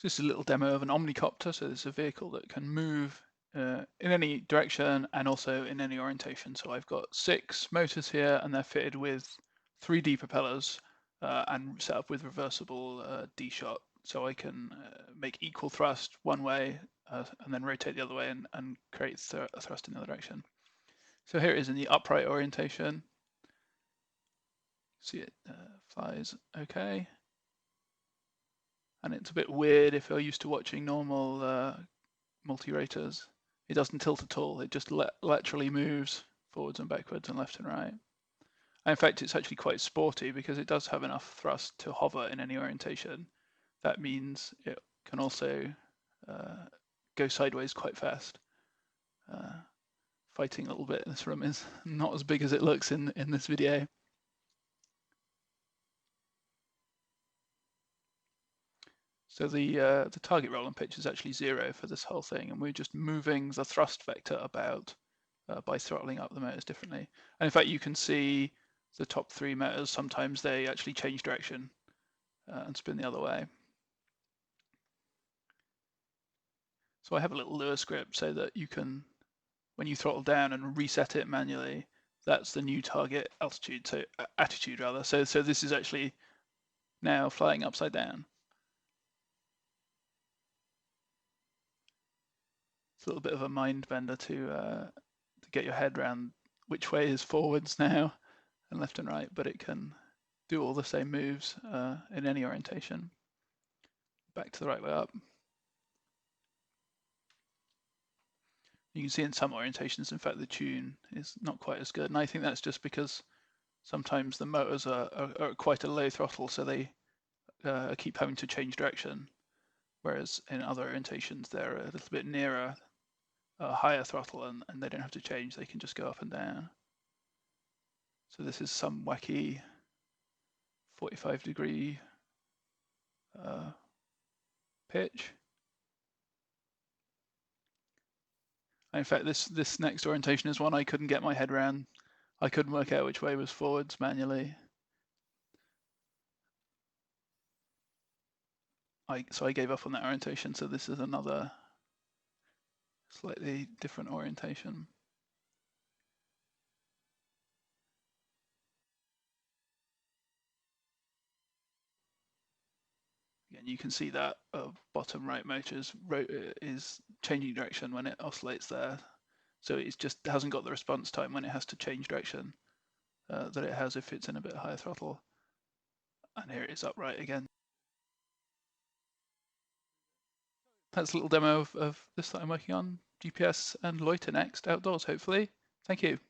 This is a little demo of an OmniCopter. So this is a vehicle that can move in any direction and also in any orientation. So I've got 6 motors here, and they're fitted with 3D propellers and set up with reversible D-shot. So I can make equal thrust one way and then rotate the other way and create a thrust in the other direction. So here it is in the upright orientation. See it flies okay. And it's a bit weird if you're used to watching normal multi-rotors. It doesn't tilt at all. It just laterally moves forwards and backwards and left and right. And in fact, it's actually quite sporty because it does have enough thrust to hover in any orientation. That means it can also go sideways quite fast. Fighting a little bit in this room is not as big as it looks in this video. So the target roll and pitch is actually 0 for this whole thing, and we're just moving the thrust vector about by throttling up the motors differently. And in fact, you can see the top 3 motors, sometimes they actually change direction and spin the other way. So I have a little Lua script so that you can, when you throttle down and reset it manually, that's the new target altitude, so attitude rather. So this is actually now flying upside down. It's a little bit of a mind bender to get your head around which way is forwards now and left and right, but it can do all the same moves in any orientation. Back to the right way up. You can see in some orientations, in fact, the tune is not quite as good. And I think that's just because sometimes the motors are at quite a low throttle, so they keep having to change direction. Whereas in other orientations, they're a little bit nearer a higher throttle and they don't have to change, they can just go up and down. So this is some wacky 45-degree pitch. And in fact, this next orientation is one I couldn't get my head around. I couldn't work out which way was forwards manually. So I gave up on that orientation, so this is another slightly different orientation. Again, you can see that bottom right motor is changing direction when it oscillates there. So it just hasn't got the response time when it has to change direction that it has if it's in a bit higher throttle. And here it is upright again. That's a little demo of this that I'm working on, GPS and loiter next, outdoors hopefully. Thank you.